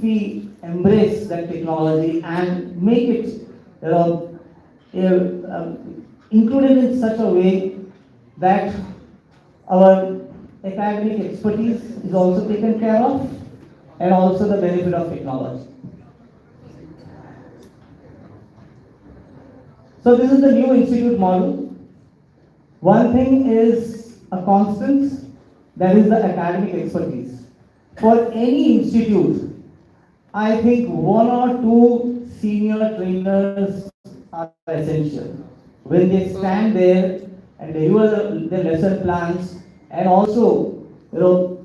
we embrace that technology and make it, included in such a way that our academic expertise is also taken care of, and also the benefit of technology. So this is the new institute model. One thing is a constant, that is the academic expertise. For any institute, I think one or two senior trainers are essential. When they stand there and deliver the lesson plans and also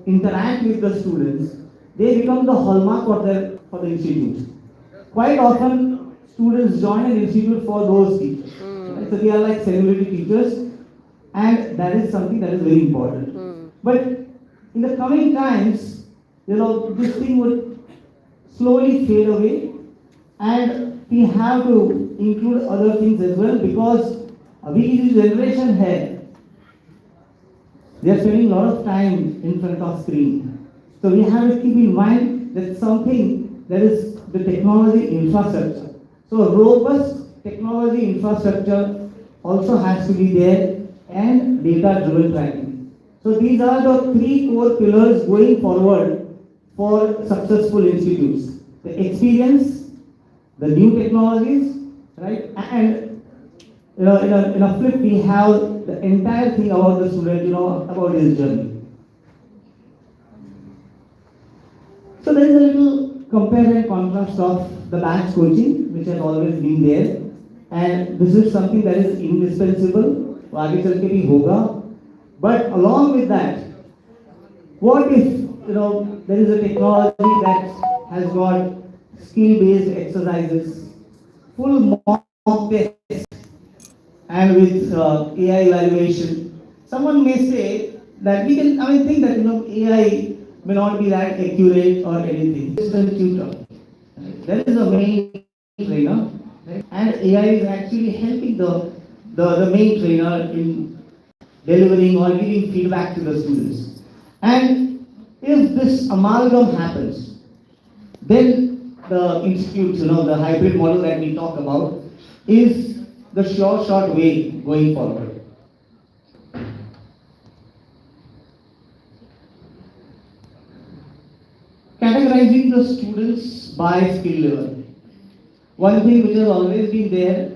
interact with the students, they become the hallmark for the institute. Quite often, students join an institute for those teachers. Right? So they are like celebrity teachers, and that is something that is very important. But in the coming times, this thing would slowly fade away, and we have to include other things as well, because we is generation here. They are spending a lot of time in front of screen. So we have to keep in mind that something that is the technology infrastructure. So a robust technology infrastructure also has to be there, and data-driven tracking. So these are the three core pillars going forward for successful institutes: the experience, the new technologies, right? And in a flip, we have the entire thing about the student, about his journey. So there is a little compare and contrast of the batch coaching, which has always been there, and this is something that is indispensable. आगे चल के भी होगा. But along with that, what if there is a technology that has got skill-based exercises, full mock tests, and with AI evaluation? Someone may say that we can. I think that AI may not be that accurate or anything. It's a tutor. That is a main trainer, right? And AI is actually helping the main trainer in delivering or giving feedback to the students. And if this amalgam happens, then the institute, the hybrid model that we talk about, is the short way going forward. Categorizing the students by skill level. One thing which has always been there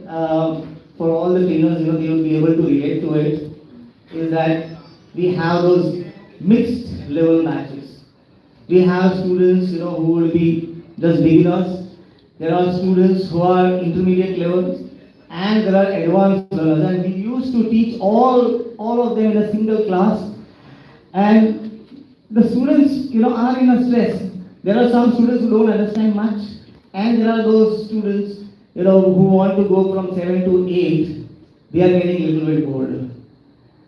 for all the trainers, they will be able to relate to it, is that we have those mixed level matches. We have students, who will be just beginners. There are students who are intermediate levels, and there are advanced learners. And we used to teach all of them in a single class. And the students, are in a stress. There are some students who don't understand much, and there are those students, who want to go from 7 to 8. They are getting a little bit bored,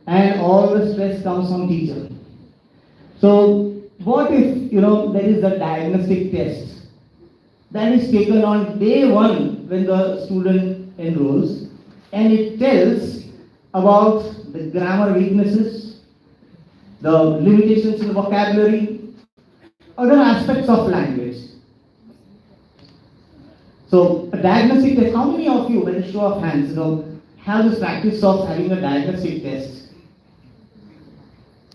and all the stress comes from teacher. So what if there is a diagnostic test that is taken on day one when the student enrolls, and it tells about the grammar weaknesses, the limitations in vocabulary, other aspects of language. So a diagnostic test, how many of you, by a show of hands, have this practice of having a diagnostic test?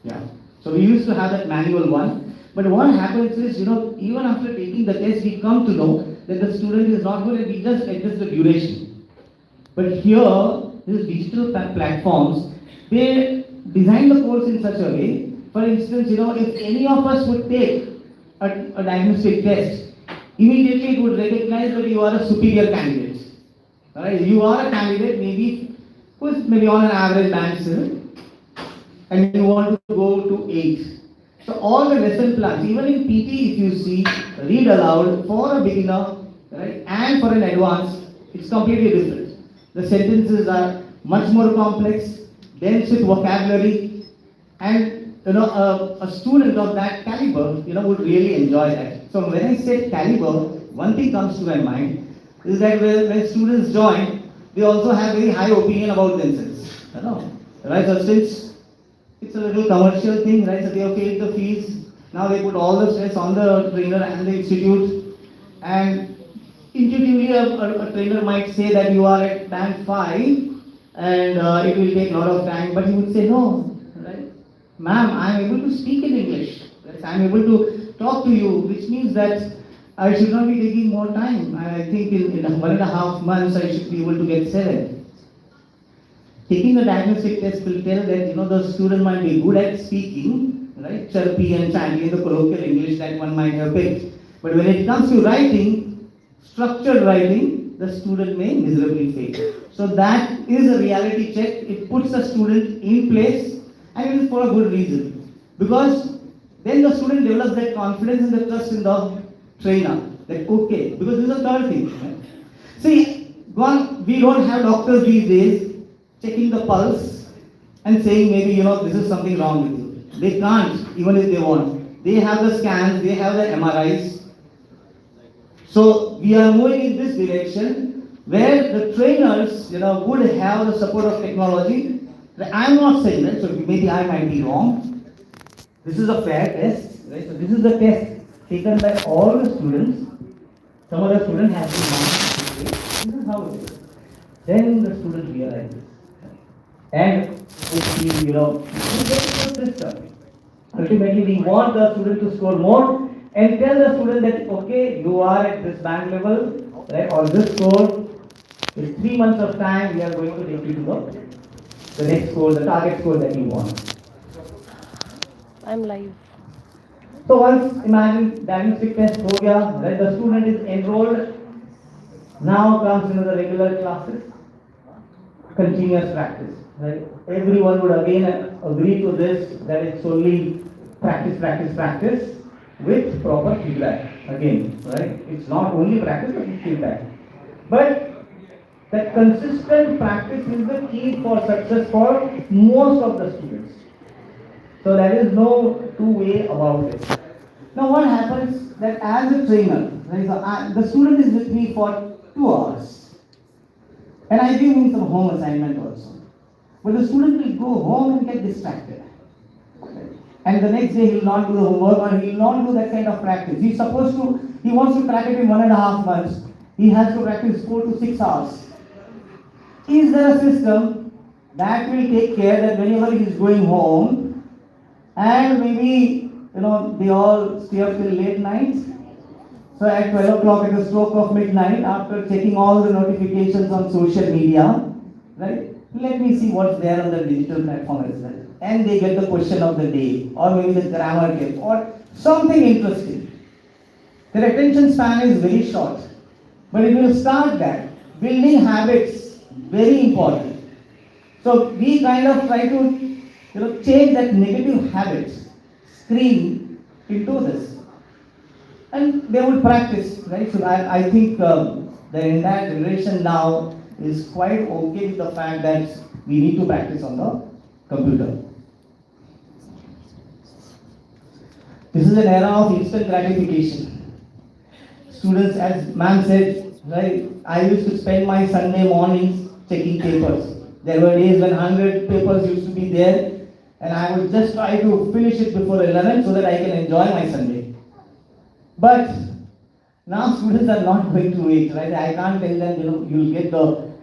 Yeah. So we used to have that manual one, but what happens is, even after taking the test, we come to know that the student is not good, and we just adjust the duration. But here, these digital platforms, they design the course in such a way. For instance, if any of us would take a diagnostic test, immediately it would recognize that you are a superior candidate. Right? You are a candidate who's maybe on an average band 7, and you want to go to 8. So all the lesson plans, even in PT, if you see, read aloud for a beginner, right, and for an advanced, it's completely different. The sentences are much more complex, dense with vocabulary, and a student of that caliber, would really enjoy that. So when I say caliber, one thing comes to my mind is that when students join, they also have very high opinion about themselves. Right? So since it's a little commercial thing, right? So they have paid the fees. Now they put all the stress on the trainer and the institute. And intuitively, a trainer might say that you are at band 5 and it will take a lot of time, but he would say, no, right? Ma'am, I am able to speak in English. Right? I am able to talk to you, which means that I should not be taking more time. I think in 1.5 months I should be able to get 7. Taking a diagnostic test will tell that the student might be good at speaking, right? Chirpy and chanty in the colloquial English that one might have picked. But when it comes to writing, structured writing, the student may miserably fail. So that is a reality check. It puts the student in place, and it is for a good reason. Because then the student develops that confidence and the trust in the trainer. That okay, because this is a third thing. Right? See, we don't have doctors these days checking the pulse and saying maybe this is something wrong with you. They can't, even if they want. They have the scans, they have the MRIs. So we are moving in this direction where the trainers would have the support of technology. I'm not saying that, so maybe I might be wrong. This is a fair test, right? So this is the test taken by all the students. Some of the students have been marked. This is how it is. Then the student realizes. And if we get the system. Ultimately, we want the student to score more and tell the student that okay, you are at this band level, right, or this score. In 3 months of time, we are going to take you to the next score, the target score that you want. I'm live. So once imagine diagnostic test ho gaya, right, the student is enrolled. Now comes into the regular classes, continuous practice. Right? Everyone would again agree to this that it's solely practice with proper feedback. Again, right? It's not only practice but feedback. But that consistent practice is the key for success for most of the students. So there is no two-way about it. Now what happens that as a trainer, right, so the student is with me for 2 hours. And I give him some home assignment also. But the student will go home and get distracted. And the next day he will not do the homework or he will not do that kind of practice. He wants to crack it in 1.5 months. He has to practice 4 to 6 hours. Is there a system that will take care that whenever he is going home and maybe they all stay up till late nights? So at 12 o'clock at the stroke of midnight, after checking all the notifications on social media, right? Let me see what's there on the digital platform as well. And they get the question of the day, or maybe the grammar tip, or something interesting. Their attention span is very short. But if you start that, building habits, very important. So we kind of try to change that negative habits, screen into this. And they would practice, right? So I think the entire generation now is quite okay with the fact that we need to practice on the computer. This is an era of instant gratification. Students, as ma'am said, right, I used to spend my Sunday mornings checking papers. There were days when 100 papers used to be there and I would just try to finish it before 11 so that I can enjoy my Sunday. But now students are not going to it, right? I can't tell them, you'll get the